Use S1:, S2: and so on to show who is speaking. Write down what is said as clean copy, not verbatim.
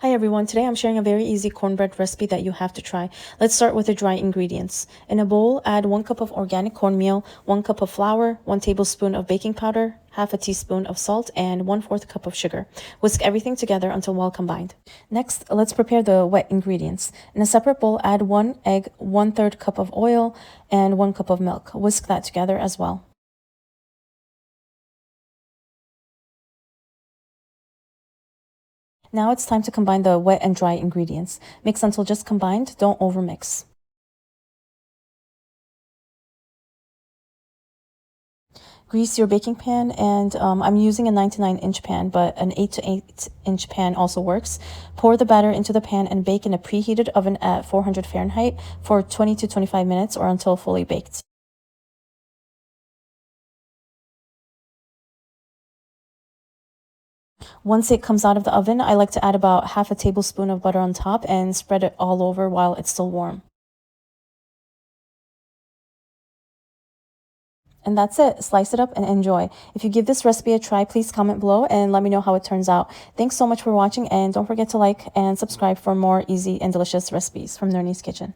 S1: Hi everyone, today I'm sharing a very easy cornbread recipe that you have to try. Let's start with the dry ingredients. In a bowl, add 1 cup of organic cornmeal, 1 cup of flour, 1 tablespoon of baking powder, half a teaspoon of salt, and 1/4 cup of sugar. Whisk everything together until well combined. Next, let's prepare the wet ingredients. In a separate bowl, add 1 egg, 1/3 cup of oil, and 1 cup of milk. Whisk that together as well. Now it's time to combine the wet and dry ingredients. Mix until just combined, don't overmix. Grease your baking pan, and I'm using a 9 to 9 inch pan, but an 8 to 8 inch pan also works. Pour the batter into the pan and bake in a preheated oven at 400 Fahrenheit for 20 to 25 minutes or until fully baked. Once it comes out of the oven, I like to add about half a tablespoon of butter on top and spread it all over while it's still warm. And that's it. Slice it up and enjoy. If you give this recipe a try, please comment below and let me know how it turns out. Thanks so much for watching, and don't forget to like and subscribe for more easy and delicious recipes from Nernie's Kitchen.